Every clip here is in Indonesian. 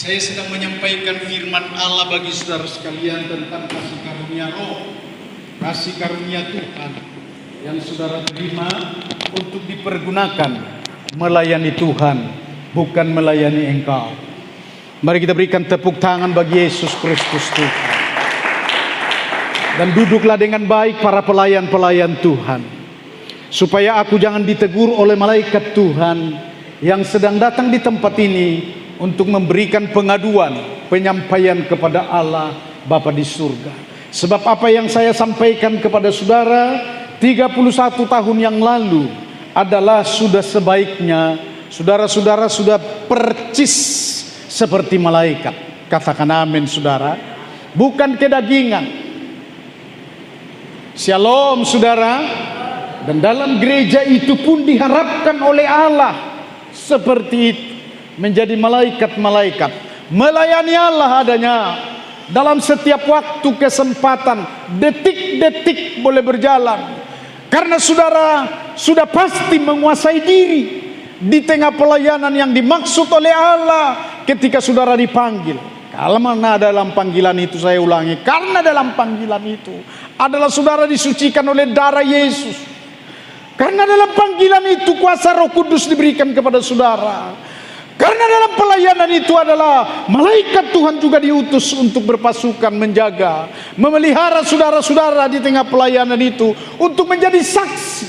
Saya sedang menyampaikan firman Allah bagi saudara sekalian tentang kasih karunia Roh, kasih karunia Tuhan yang saudara terima untuk dipergunakan melayani Tuhan, bukan melayani engkau. Mari kita berikan tepuk tangan bagi Yesus Kristus Tuhan. Dan duduklah dengan baik para pelayan-pelayan Tuhan, supaya aku jangan ditegur oleh malaikat Tuhan yang sedang datang di tempat ini untuk memberikan pengaduan, penyampaian kepada Allah Bapa di surga. Sebab apa yang saya sampaikan kepada saudara 31 tahun yang lalu adalah sudah sebaiknya saudara-saudara sudah percis seperti malaikat. Katakan amin saudara. Bukan kedagingan. Shalom saudara. Dan dalam gereja itu pun diharapkan oleh Allah seperti itu, menjadi malaikat-malaikat, melayani Allah adanya dalam setiap waktu, kesempatan, detik-detik boleh berjalan. Karena saudara sudah pasti menguasai diri di tengah pelayanan yang dimaksud oleh Allah ketika saudara dipanggil. Kalau mana dalam panggilan itu, saya ulangi, karena dalam panggilan itu adalah saudara disucikan oleh darah Yesus. Karena dalam panggilan itu kuasa Roh Kudus diberikan kepada saudara. Karena dalam pelayanan itu adalah malaikat Tuhan juga diutus untuk berpasukan menjaga, memelihara saudara-saudara di tengah pelayanan itu untuk menjadi saksi.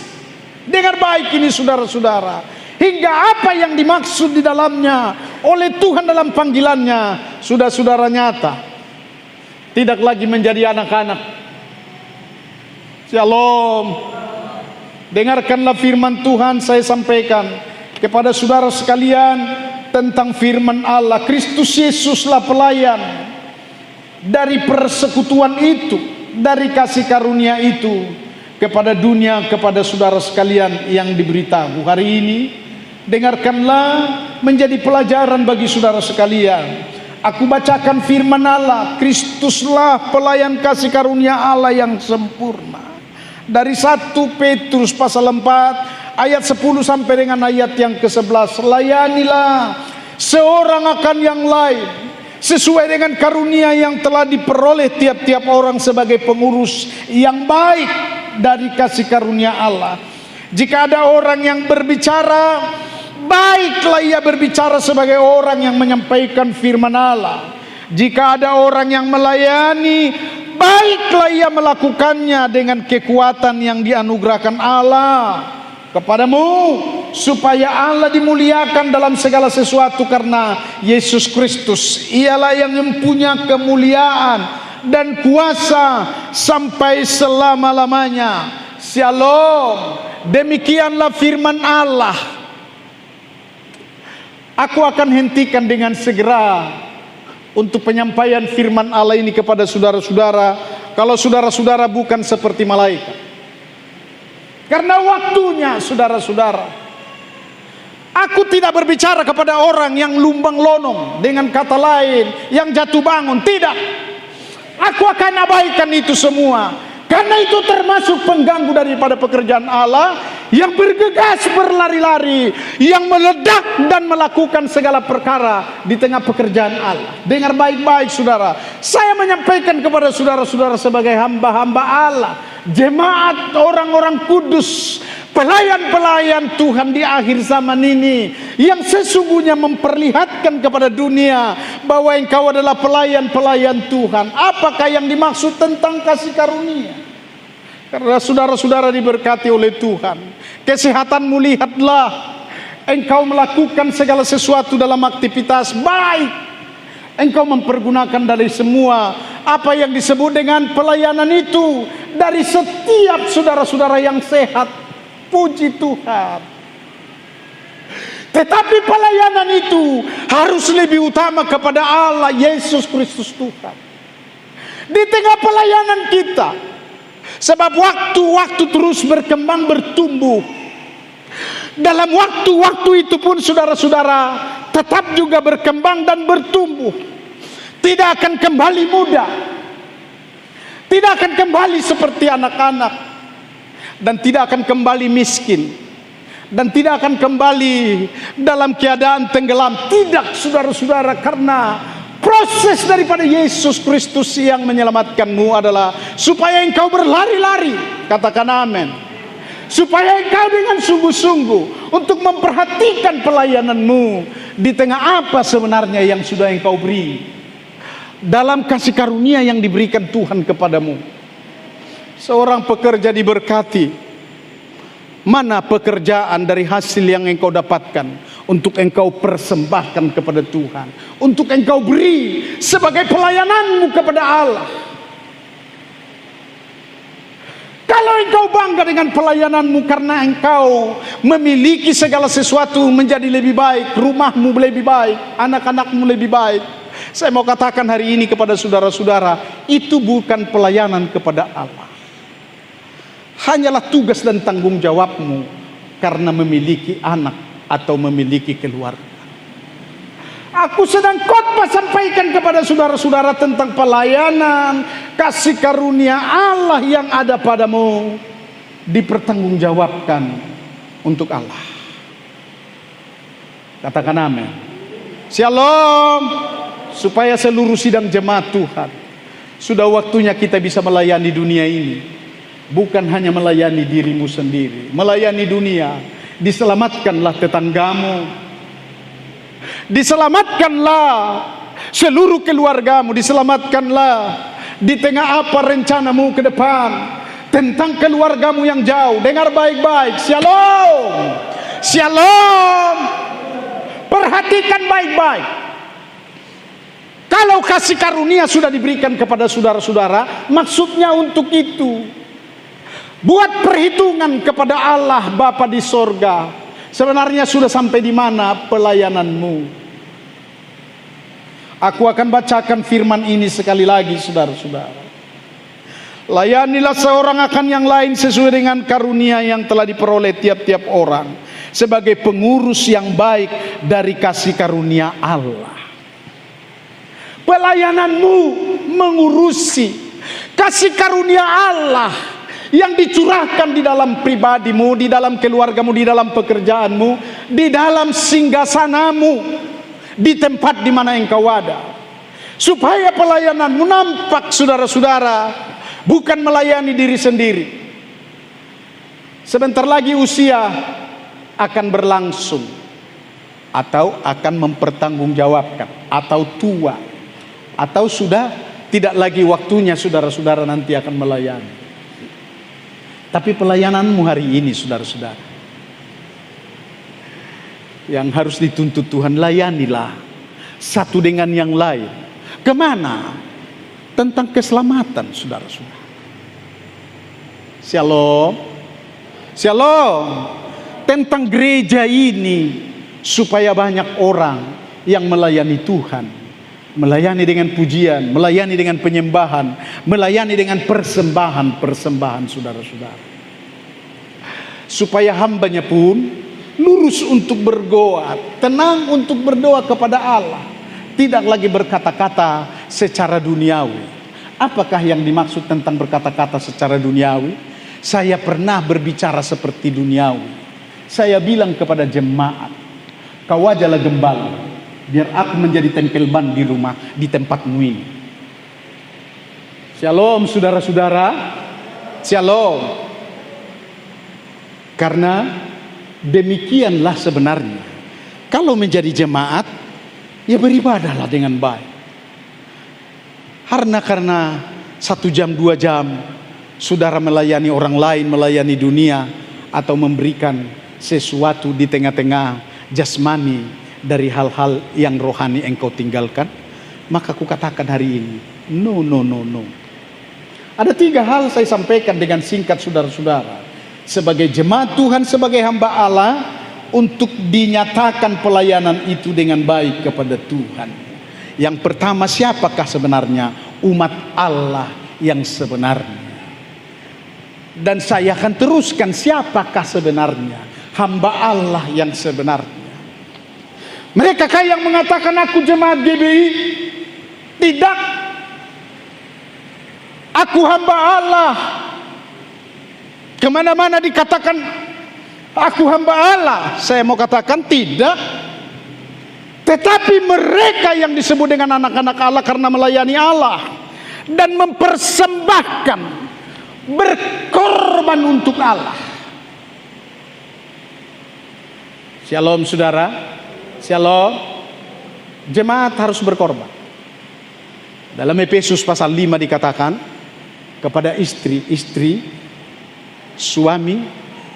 Dengar baik ini saudara-saudara, hingga apa yang dimaksud di dalamnya oleh Tuhan dalam panggilannya sudah saudara nyata, tidak lagi menjadi anak-anak. Shalom. Dengarkanlah firman Tuhan saya sampaikan kepada saudara sekalian tentang firman Allah. Kristus Yesuslah pelayan dari persekutuan itu, dari kasih karunia itu kepada dunia, kepada saudara sekalian yang diberitahu hari ini. Dengarkanlah menjadi pelajaran bagi saudara sekalian. Aku bacakan firman Allah. Kristuslah pelayan kasih karunia Allah yang sempurna. Dari 1 Petrus pasal 4 ayat 10 sampai dengan ayat yang ke-11. Layanilah seorang akan yang lain sesuai dengan karunia yang telah diperoleh tiap-tiap orang sebagai pengurus yang baik dari kasih karunia Allah. Jika ada orang yang berbicara, baiklah ia berbicara sebagai orang yang menyampaikan firman Allah. Jika ada orang yang melayani, baiklah ia melakukannya dengan kekuatan yang dianugerahkan Allah kepadamu, supaya Allah dimuliakan dalam segala sesuatu karena Yesus Kristus. Ialah yang mempunyai kemuliaan dan kuasa sampai selama-lamanya. Shalom. Demikianlah firman Allah. Aku akan hentikan dengan segera untuk penyampaian firman Allah ini kepada saudara-saudara, kalau saudara-saudara bukan seperti malaikat. Karena waktunya saudara-saudara, aku tidak berbicara kepada orang yang lumbang lonong, dengan kata lain yang jatuh bangun. Tidak. Aku akan abaikan itu semua, karena itu termasuk pengganggu daripada pekerjaan Allah yang bergegas berlari-lari, yang meledak dan melakukan segala perkara di tengah pekerjaan Allah. Dengar baik-baik saudara, saya menyampaikan kepada saudara-saudara sebagai hamba-hamba Allah, jemaat orang-orang kudus, pelayan-pelayan Tuhan di akhir zaman ini, yang sesungguhnya memperlihatkan kepada dunia bahwa engkau adalah pelayan-pelayan Tuhan. Apakah yang dimaksud tentang kasih karunia? Karena saudara-saudara diberkati oleh Tuhan, kesehatanmu lihatlah, engkau melakukan segala sesuatu dalam aktivitas baik, engkau mempergunakan dari semua apa yang disebut dengan pelayanan itu, dari setiap saudara-saudara yang sehat. Puji Tuhan. Tetapi pelayanan itu harus lebih utama kepada Allah Yesus Kristus Tuhan di tengah pelayanan kita. Sebab waktu-waktu terus berkembang, bertumbuh. Dalam waktu-waktu itu pun saudara-saudara tetap juga berkembang dan bertumbuh. Tidak akan kembali muda, tidak akan kembali seperti anak-anak, dan tidak akan kembali miskin. dan tidak akan kembali dalam keadaan tenggelam. Tidak, saudara-saudara, karena proses daripada Yesus Kristus yang menyelamatkanmu adalah supaya engkau berlari-lari. Katakan amin. Supaya engkau dengan sungguh-sungguh untuk memperhatikan pelayananmu di tengah apa sebenarnya yang sudah engkau beri dalam kasih karunia yang diberikan Tuhan kepadamu. Seorang pekerja diberkati. Mana pekerjaan dari hasil yang engkau dapatkan untuk engkau persembahkan kepada Tuhan, untuk engkau beri sebagai pelayananmu kepada Allah. Kalau engkau bangga dengan pelayananmu karena engkau memiliki segala sesuatu menjadi lebih baik, rumahmu lebih baik, anak-anakmu lebih baik, saya mau katakan hari ini kepada saudara-saudara, itu bukan pelayanan kepada Allah. Hanyalah tugas dan tanggung jawabmu karena memiliki anak atau memiliki keluarga. Aku sedang khotbah sampaikan kepada saudara-saudara tentang pelayanan kasih karunia Allah yang ada padamu dipertanggungjawabkan untuk Allah. Katakan amin. Shalom. Supaya seluruh sidang jemaat Tuhan, sudah waktunya kita bisa melayani dunia ini. Bukan hanya melayani dirimu sendiri, melayani dunia. Diselamatkanlah tetanggamu, diselamatkanlah seluruh keluargamu, diselamatkanlah di tengah apa rencanamu ke depan tentang keluargamu yang jauh. Dengar baik-baik. Shalom. Shalom. Perhatikan baik-baik. Kalau kasih karunia sudah diberikan kepada saudara-saudara, maksudnya untuk itu. Buat perhitungan kepada Allah Bapa di sorga. Sebenarnya sudah sampai di mana pelayananmu? Aku akan bacakan firman ini sekali lagi, saudara-saudara. Layanilah seorang akan yang lain sesuai dengan karunia yang telah diperoleh tiap-tiap orang, sebagai pengurus yang baik dari kasih karunia Allah. Pelayananmu mengurusi kasih karunia Allah yang dicurahkan di dalam pribadimu, di dalam keluargamu, di dalam pekerjaanmu, di dalam singgasanamu, di tempat di mana engkau ada. Supaya pelayananmu nampak, saudara-saudara, bukan melayani diri sendiri. Sebentar lagi usia akan berlangsung, atau akan mempertanggungjawabkan, atau tua, atau sudah tidak lagi waktunya saudara-saudara nanti akan melayani. Tapi pelayananmu hari ini, saudara-saudara, yang harus dituntut Tuhan, layanilah satu dengan yang lain. Kemana? Tentang keselamatan, saudara-saudara. Shalom. Shalom. Tentang gereja ini, supaya banyak orang yang melayani Tuhan, melayani dengan pujian, melayani dengan penyembahan, melayani dengan persembahan-persembahan, saudara-saudara. Supaya hambanya pun lurus untuk berdoa, tenang untuk berdoa kepada Allah, tidak lagi berkata-kata secara duniawi. Apakah yang dimaksud tentang berkata-kata secara duniawi? Saya pernah berbicara seperti duniawi. Saya bilang kepada jemaat, kau ajalah gembala, biar aku menjadi tempel ban di rumah, di tempatmu ini. Shalom, saudara-saudara. Shalom. Karena demikianlah sebenarnya. Kalau menjadi jemaat, ya beribadahlah dengan baik. Karena 1 jam 2 jam saudara melayani orang lain, melayani dunia, atau memberikan sesuatu di tengah-tengah jasmani dari hal-hal yang rohani engkau tinggalkan, maka aku katakan hari ini, no. Ada 3 hal saya sampaikan dengan singkat, saudara-saudara. Sebagai jemaat Tuhan, sebagai hamba Allah, untuk dinyatakan pelayanan itu dengan baik kepada Tuhan. Yang pertama, siapakah sebenarnya umat Allah yang sebenarnya? Dan saya akan teruskan, siapakah sebenarnya hamba Allah yang sebenarnya? Mereka yang mengatakan aku jemaat GBI? Tidak. Aku hamba Allah. Kemana-mana dikatakan Aku hamba Allah. Saya mau katakan tidak. Tetapi mereka yang disebut dengan anak-anak Allah karena melayani Allah dan mempersembahkan, berkorban untuk Allah. Shalom saudara. Shalom. Jemaat harus berkorban. Dalam Efesus pasal 5 dikatakan kepada istri, suami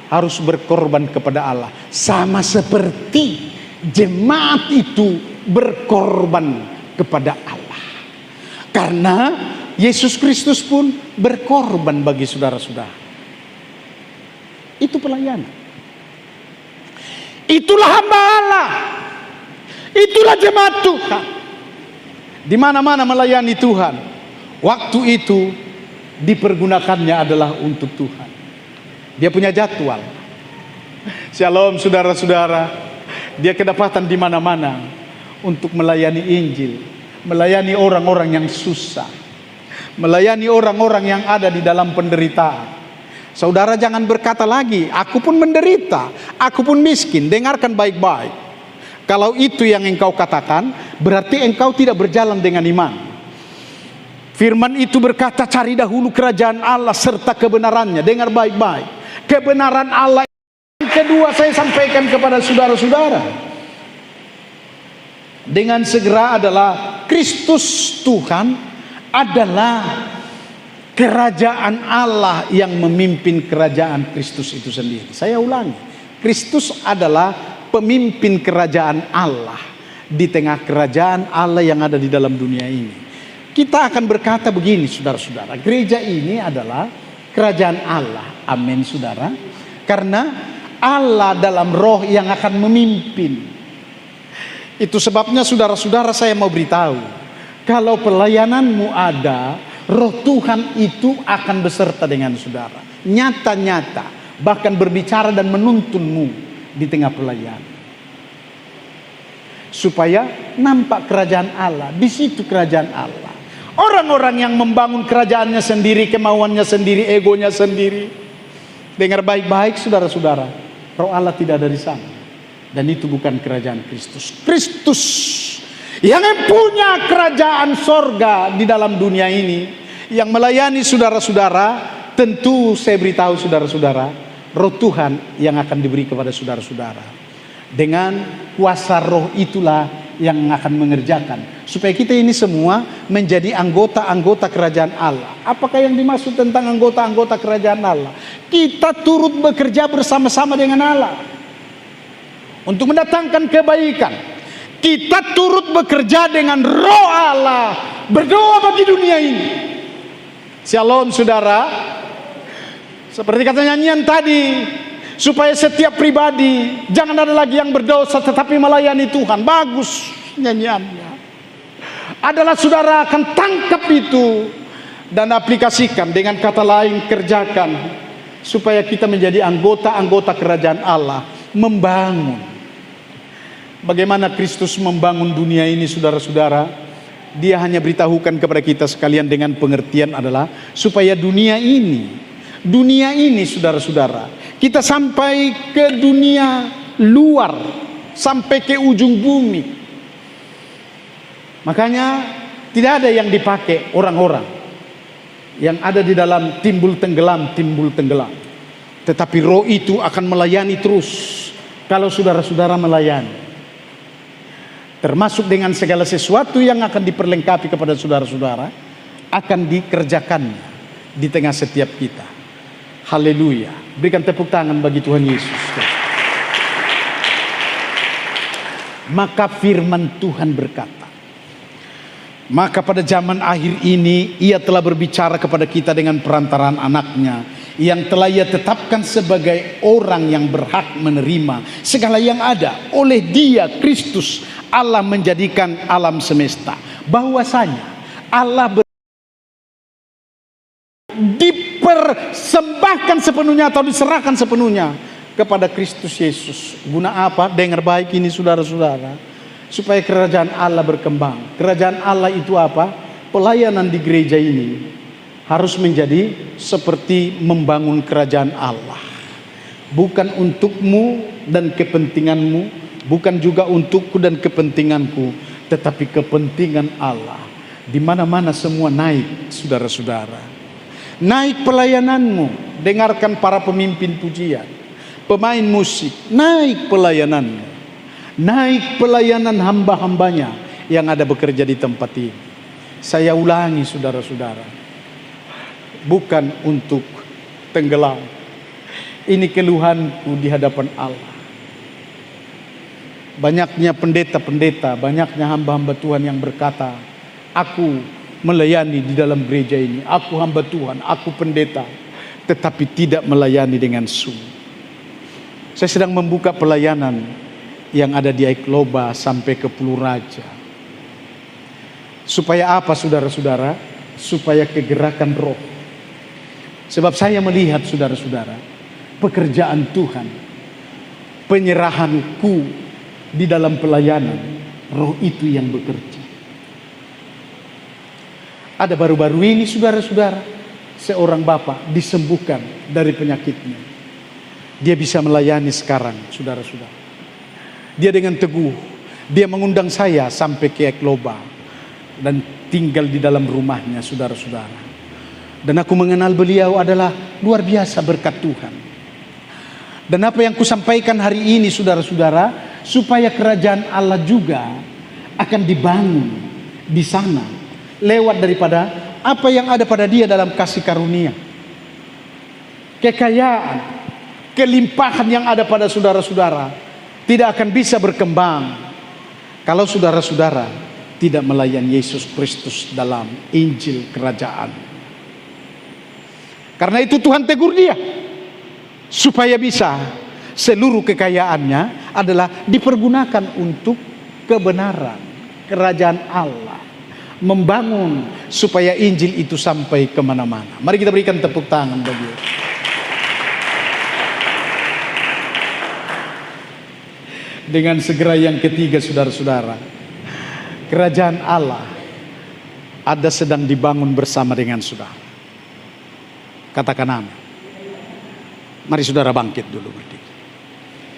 harus berkorban kepada Allah. Sama seperti jemaat itu berkorban kepada Allah. Karena Yesus Kristus pun berkorban bagi saudara-saudara. Itu pelayanan. Itulah hamba Allah. Itulah jemaat Tuhan. Di mana-mana melayani Tuhan. Waktu itu dipergunakannya adalah untuk Tuhan. Dia punya jadwal. Shalom saudara-saudara. Dia kedapatan di mana-mana untuk melayani Injil, melayani orang-orang yang susah, melayani orang-orang yang ada di dalam penderitaan. Saudara jangan berkata lagi, aku pun menderita, aku pun miskin. Dengarkan baik-baik. Kalau itu yang engkau katakan, berarti engkau tidak berjalan dengan iman. Firman itu berkata, cari dahulu kerajaan Allah serta kebenarannya. Dengar baik-baik. Kebenaran Allah yang kedua saya sampaikan kepada saudara-saudara. Dengan segera adalah Kristus Tuhan adalah kerajaan Allah yang memimpin kerajaan Kristus itu sendiri. Saya ulangi. Kristus adalah pemimpin kerajaan Allah di tengah kerajaan Allah yang ada di dalam dunia ini. Kita akan berkata begini saudara-saudara, gereja ini adalah kerajaan Allah. Amin saudara. Karena Allah dalam roh yang akan memimpin. Itu sebabnya saudara-saudara saya mau beritahu, kalau pelayananmu ada, roh Tuhan itu akan beserta dengan saudara. Nyata-nyata, bahkan berbicara dan menuntunmu di tengah pelayanan, supaya nampak kerajaan Allah. Di situ kerajaan Allah. Orang-orang yang membangun kerajaannya sendiri, kemauannya sendiri, egonya sendiri. Dengar baik-baik saudara-saudara, roh Allah tidak ada di sana. Dan itu bukan kerajaan Kristus. Kristus yang punya kerajaan sorga di dalam dunia ini, yang melayani saudara-saudara, tentu saya beritahu saudara-saudara, roh Tuhan yang akan diberi kepada saudara-saudara. Dengan kuasa roh itulah yang akan mengerjakan supaya kita ini semua menjadi anggota-anggota kerajaan Allah. Apakah yang dimaksud tentang anggota-anggota kerajaan Allah? Kita turut bekerja bersama-sama dengan Allah untuk mendatangkan kebaikan. Kita turut bekerja dengan roh Allah, berdoa bagi dunia ini. Shalom saudara. Seperti kata nyanyian tadi, supaya setiap pribadi jangan ada lagi yang berdosa tetapi melayani Tuhan. Bagus nyanyiannya. Adalah saudara akan tangkap itu dan aplikasikan, dengan kata lain kerjakan, supaya kita menjadi anggota-anggota kerajaan Allah, membangun. Bagaimana Kristus membangun dunia ini saudara-saudara? Dia hanya beritahukan kepada kita sekalian dengan pengertian adalah supaya dunia ini saudara-saudara, kita sampai ke dunia luar, sampai ke ujung bumi. Makanya tidak ada yang dipakai orang-orang yang ada di dalam timbul tenggelam. Tetapi roh itu akan melayani terus kalau saudara-saudara melayani. Termasuk dengan segala sesuatu yang akan diperlengkapi kepada saudara-saudara, akan dikerjakannya di tengah setiap kita. Haleluya. Berikan tepuk tangan bagi Tuhan Yesus. Maka firman Tuhan berkata, maka pada zaman akhir ini ia telah berbicara kepada kita dengan perantaraan anaknya, yang telah ia tetapkan sebagai orang yang berhak menerima segala yang ada. Oleh dia Kristus Allah menjadikan alam semesta. Bahwasanya Allah dipersembahkan sepenuhnya atau diserahkan sepenuhnya kepada Kristus Yesus. Guna apa? Dengar baik ini saudara-saudara, supaya kerajaan Allah berkembang. Kerajaan Allah itu apa? Pelayanan di gereja ini harus menjadi seperti membangun kerajaan Allah. bukan untukmu dan kepentinganmu, bukan juga untukku dan kepentinganku, tetapi kepentingan Allah. Di mana-mana semua naik, saudara-saudara. Naik pelayananmu, dengarkan para pemimpin pujian, pemain musik, naik pelayananmu, naik pelayanan hamba-hambanya yang ada bekerja di tempat ini. Saya ulangi saudara-saudara, bukan untuk tenggelam. Ini keluhanku di hadapan Allah. Banyaknya pendeta-pendeta, banyaknya hamba-hamba Tuhan yang berkata, aku melayani di dalam gereja ini, aku hamba Tuhan, aku pendeta, tetapi tidak melayani dengan sungguh. Saya sedang membuka pelayanan yang ada di Ekloba sampai ke Pulau Raja. Supaya apa saudara-saudara? Supaya kegerakan roh. Sebab saya melihat saudara-saudara, pekerjaan Tuhan, penyerahanku di dalam pelayanan, roh itu yang bekerja. Ada baru-baru ini saudara-saudara, seorang bapak disembuhkan dari penyakitnya. Dia bisa melayani sekarang saudara-saudara. Dia dengan teguh, dia mengundang saya sampai ke Ekloba dan tinggal di dalam rumahnya saudara-saudara. Dan aku mengenal beliau adalah luar biasa berkat Tuhan. Dan apa yang kusampaikan hari ini saudara-saudara, supaya kerajaan Allah juga akan dibangun di sana lewat daripada apa yang ada pada dia dalam kasih karunia, kekayaan, kelimpahan yang ada pada saudara-saudara tidak akan bisa berkembang kalau saudara-saudara tidak melayani Yesus Kristus dalam Injil kerajaan. Karena itu Tuhan tegur dia supaya bisa seluruh kekayaannya adalah dipergunakan untuk kebenaran kerajaan Allah, membangun supaya Injil itu sampai kemana-mana. Mari kita berikan tepuk tangan bagi dia. Dengan segera yang ketiga saudara-saudara, kerajaan Allah ada sedang dibangun bersama dengan saudara. Katakan amin. Mari saudara bangkit dulu berdiri.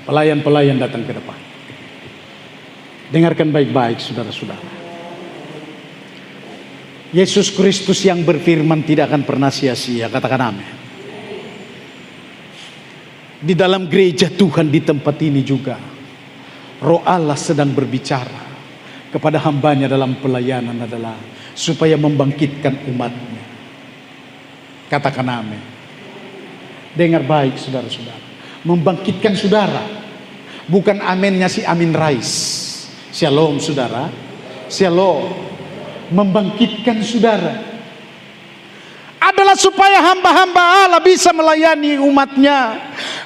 Pelayan-pelayan datang ke depan. Dengarkan baik-baik saudara-saudara. Yesus Kristus yang berfirman tidak akan pernah sia-sia. Katakan amin. Di dalam gereja Tuhan di tempat ini juga, Roh Allah sedang berbicara kepada hambanya dalam pelayanan adalah supaya membangkitkan umatnya. Katakan amin. Dengar baik saudara-saudara. Membangkitkan saudara. Bukan aminnya si Amin Rais. Shalom saudara. Shalom. Membangkitkan saudara adalah supaya hamba-hamba Allah bisa melayani umatnya.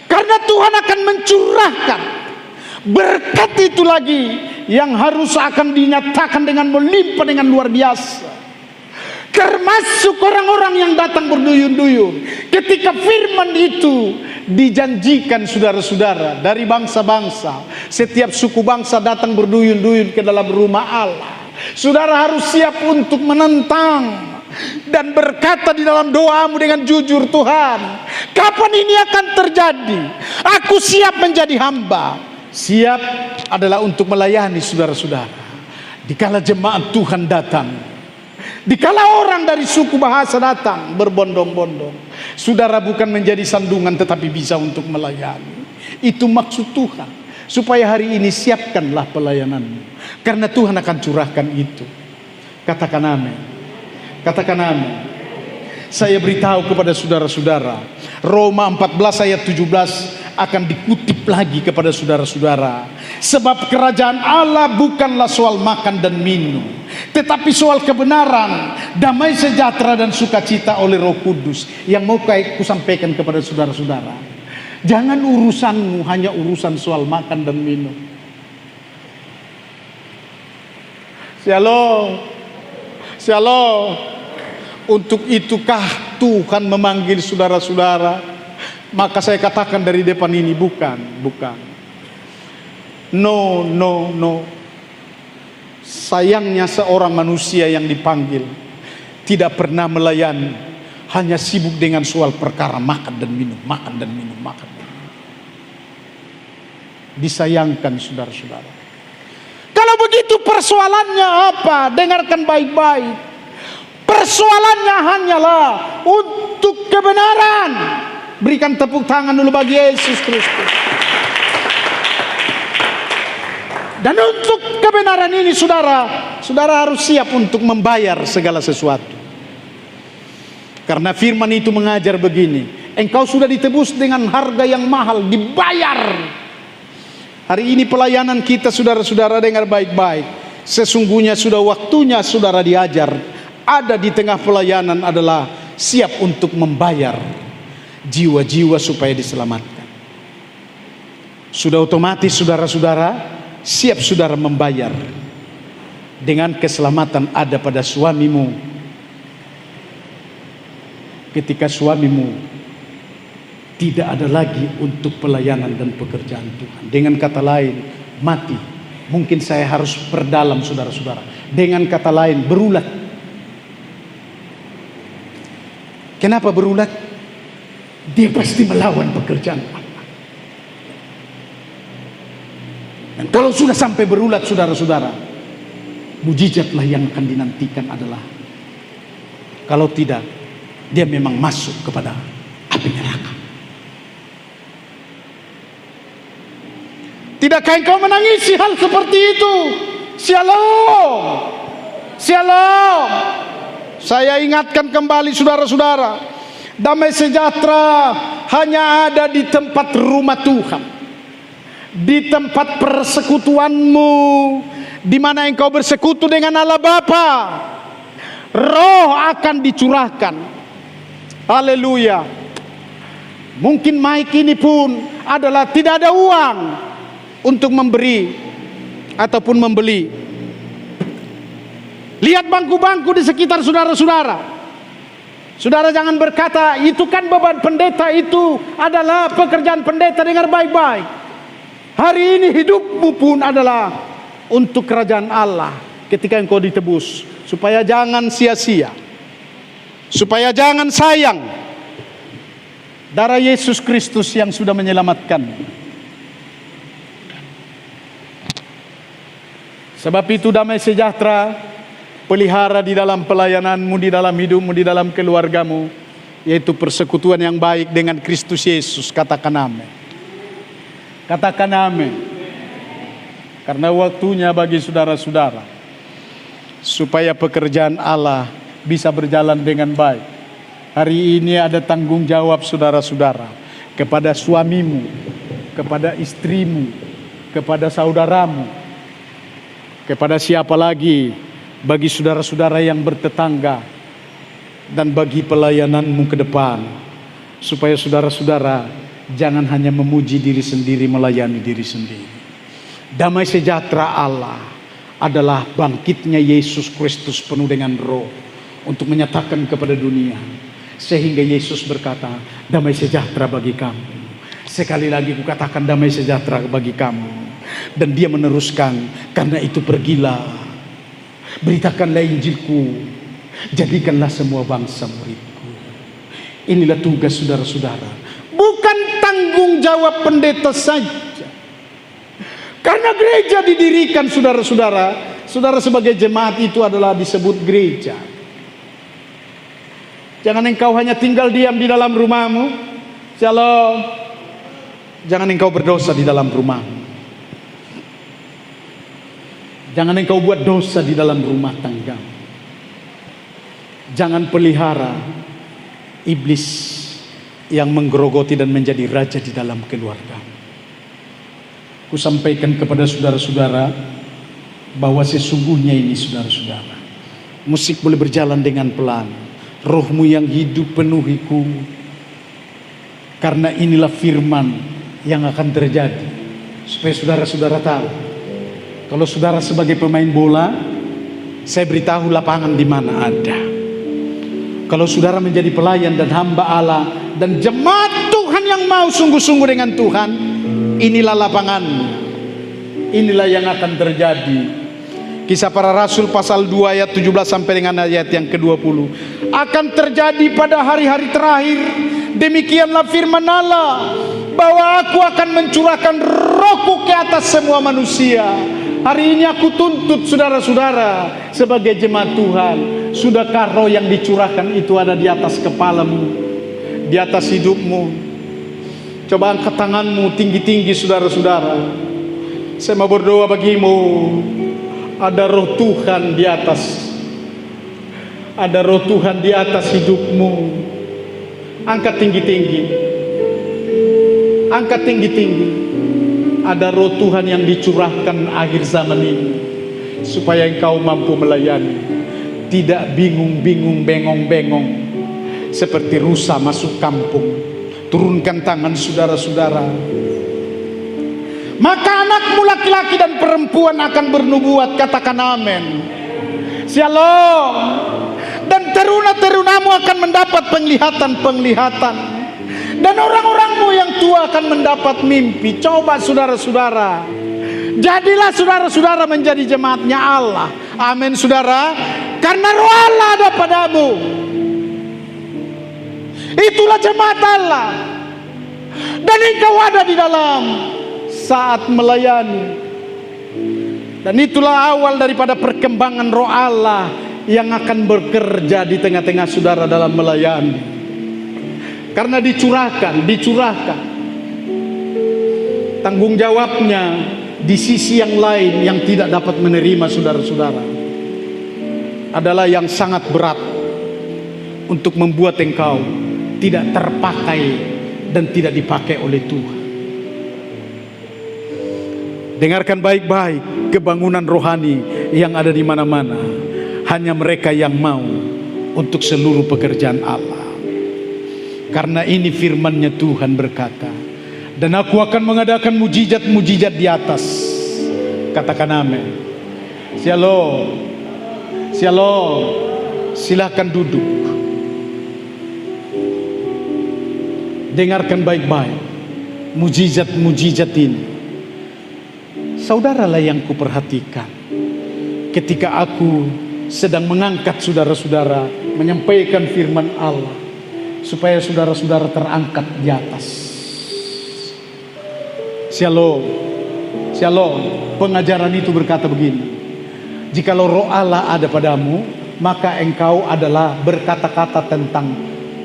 Karena Tuhan akan mencurahkan berkat itu lagi yang harus akan dinyatakan dengan melimpah dengan luar biasa. Termasuk orang-orang yang datang berduyun-duyun ketika firman itu dijanjikan saudara-saudara dari bangsa-bangsa. Setiap suku bangsa datang berduyun-duyun ke dalam rumah Allah. Saudara harus siap untuk menentang dan berkata di dalam doamu dengan jujur, Tuhan, kapan ini akan terjadi? Aku siap menjadi hamba. Siap adalah untuk melayani saudara-saudara. Dikala jemaat Tuhan datang, dikala orang dari suku bahasa datang berbondong-bondong, saudara bukan menjadi sandungan tetapi bisa untuk melayani. Itu maksud Tuhan, supaya hari ini siapkanlah pelayananmu, karena Tuhan akan curahkan itu. Katakan amin. Katakan amin. Saya beritahu kepada saudara-saudara, Roma 14 ayat 17 akan dikutip lagi kepada saudara-saudara. Sebab kerajaan Allah bukanlah soal makan dan minum, tetapi soal kebenaran, damai sejahtera dan sukacita oleh Roh Kudus. Yang mau ku sampaikan kepada saudara-saudara, jangan urusanmu hanya urusan soal makan dan minum. Shalom. Shalom. Untuk itukah Tuhan memanggil saudara-saudara? Maka saya katakan dari depan ini, bukan. No. Sayangnya seorang manusia yang dipanggil tidak pernah melayani, hanya sibuk dengan soal perkara makan dan minum. disayangkan saudara-saudara. Kalau begitu persoalannya apa? Dengarkan baik-baik. Persoalannya hanyalah untuk kebenaran. Berikan tepuk tangan dulu bagi Yesus Kristus. Dan untuk kebenaran ini saudara harus siap untuk membayar segala sesuatu. Karena firman itu mengajar begini, engkau sudah ditebus dengan harga yang mahal, dibayar. Hari ini pelayanan kita saudara-saudara, dengar baik-baik. Sesungguhnya sudah waktunya saudara diajar. Ada di tengah pelayanan adalah siap untuk membayar jiwa-jiwa supaya diselamatkan. Sudah otomatis saudara-saudara siap saudara membayar dengan keselamatan ada pada suamimu ketika suamimu tidak ada lagi untuk pelayanan dan pekerjaan Tuhan. Dengan kata lain, mati. Mungkin saya harus perdalam saudara-saudara. Dengan kata lain, berulat. Kenapa berulat? Dia pasti melawan pekerjaan Allah. Dan kalau sudah sampai berulat saudara-saudara, mujizatlah yang akan dinantikan adalah kalau tidak, dia memang masuk kepada api neraka. Tidakkah engkau menangisi hal seperti itu? Shalom, shalom. Saya ingatkan kembali saudara-saudara, damai sejahtera hanya ada di tempat rumah Tuhan, di tempat persekutuanmu, di mana engkau bersekutu dengan Allah Bapa. Roh akan dicurahkan. Haleluya. Mungkin mic ini pun adalah tidak ada uang untuk memberi ataupun membeli. Lihat bangku-bangku di sekitar saudara-saudara. Saudara jangan berkata, itu kan beban pendeta, itu adalah pekerjaan pendeta. Dengar baik-baik. Hari ini hidupmu pun adalah untuk kerajaan Allah ketika engkau ditebus. Supaya jangan sia-sia. Supaya jangan sayang darah Yesus Kristus yang sudah menyelamatkan. Sebab itu damai sejahtera pelihara di dalam pelayananmu, di dalam hidupmu, di dalam keluargamu, yaitu persekutuan yang baik dengan Kristus Yesus. Katakan amin. Katakan amin. Karena waktunya bagi saudara-saudara supaya pekerjaan Allah bisa berjalan dengan baik. Hari ini ada tanggung jawab saudara-saudara kepada suamimu, kepada istrimu, kepada saudaramu, kepada siapa lagi, bagi saudara-saudara yang bertetangga, dan bagi pelayananmu ke depan, supaya saudara-saudara jangan hanya memuji diri sendiri, melayani diri sendiri. Damai sejahtera Allah adalah bangkitnya Yesus Kristus penuh dengan roh untuk menyatakan kepada dunia, sehingga Yesus berkata, damai sejahtera bagi kamu. Sekali lagi kukatakan, damai sejahtera bagi kamu. Dan dia meneruskan, karena itu pergilah, beritakanlah Injilku, jadikanlah semua bangsa muridku. Inilah tugas saudara-saudara, bukan tanggung jawab pendeta saja. Karena gereja didirikan saudara-saudara, saudara sebagai jemaat itu adalah disebut gereja. Jangan engkau hanya tinggal diam di dalam rumahmu. Shalom. Jangan engkau berdosa di dalam rumahmu. Jangan engkau buat dosa di dalam rumah tangga. Jangan pelihara iblis yang menggerogoti dan menjadi raja di dalam keluarga. Ku sampaikan kepada saudara-saudara bahwa sesungguhnya ini saudara-saudara, musik boleh berjalan dengan pelan, rohmu yang hidup penuhiku, karena inilah firman yang akan terjadi. Supaya saudara-saudara tahu, kalau saudara sebagai pemain bola, saya beritahu lapangan di mana ada. Kalau saudara menjadi pelayan dan hamba Allah dan jemaat Tuhan yang mau sungguh-sungguh dengan Tuhan, inilah lapangan. Inilah yang akan terjadi. Kisah Para Rasul pasal 2 ayat 17 sampai dengan ayat yang ke-20. Akan terjadi pada hari-hari terakhir. Demikianlah firman Allah. bahwa aku akan mencurahkan rohku ke atas semua manusia. Hari ini aku tuntut saudara-saudara sebagai jemaat Tuhan, sudahkah roh yang dicurahkan itu ada di atas kepalamu, di atas hidupmu? Coba angkat tanganmu tinggi-tinggi saudara-saudara. Saya mau berdoa bagimu. Ada roh Tuhan di atas. Ada roh Tuhan di atas hidupmu. Angkat tinggi-tinggi. Angkat tinggi-tinggi. Ada roh Tuhan yang dicurahkan akhir zaman ini, supaya engkau mampu melayani. Tidak bingung-bingung, bengong-bengong, seperti rusa masuk kampung. Turunkan tangan saudara-saudara. Maka anakmu laki-laki dan perempuan akan bernubuat. Katakan amin. Shalom. Dan teruna-terunamu akan mendapat penglihatan-penglihatan. Dan orang-orangmu yang tua akan mendapat mimpi. Coba saudara-saudara, jadilah saudara-saudara menjadi jemaatnya Allah. Amin saudara. Karena roh Allah ada padamu. Itulah jemaat Allah. Dan engkau ada di dalam saat melayani. Dan itulah awal daripada perkembangan roh Allah yang akan bekerja di tengah-tengah saudara dalam melayani. Karena dicurahkan. Tanggung jawabnya di sisi yang lain yang tidak dapat menerima saudara-saudara adalah yang sangat berat untuk membuat engkau tidak terpakai dan tidak dipakai oleh Tuhan. Dengarkan baik-baik kebangunan rohani yang ada di mana-mana. Hanya mereka yang mau untuk seluruh pekerjaan Allah. Karena ini firman-Nya Tuhan berkata, dan aku akan mengadakan mujizat-mujizat di atas. Katakan amin. Shalom. Shalom. Silakan duduk. Dengarkan baik-baik mujizat-mujizat ini. Saudaralah yang kuperhatikan ketika aku sedang mengangkat saudara-saudara menyampaikan firman Allah, supaya saudara-saudara terangkat di atas. Shalom. Shalom. Pengajaran itu berkata begini, jikalau roh Allah ada padamu, maka engkau adalah berkata-kata tentang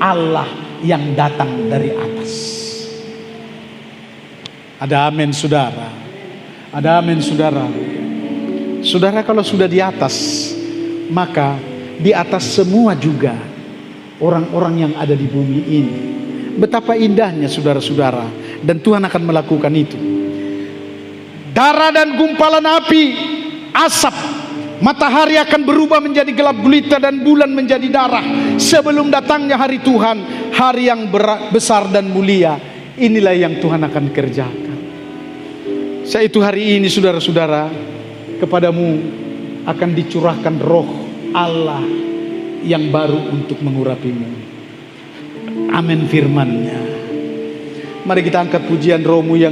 Allah yang datang dari atas. Ada amin saudara. Ada amin saudara. Saudara kalau sudah di atas, maka di atas semua juga orang-orang yang ada di bumi ini. Betapa indahnya saudara-saudara. Dan Tuhan akan melakukan itu. Darah dan gumpalan api, asap, matahari akan berubah menjadi gelap gulita dan bulan menjadi darah sebelum datangnya hari Tuhan, hari yang besar dan mulia. Inilah yang Tuhan akan kerjakan. Seitu hari ini saudara-saudara, kepadamu akan dicurahkan roh Allah yang baru untuk mengurapimu. Amin firman-Nya. Mari kita angkat pujian rohmu yang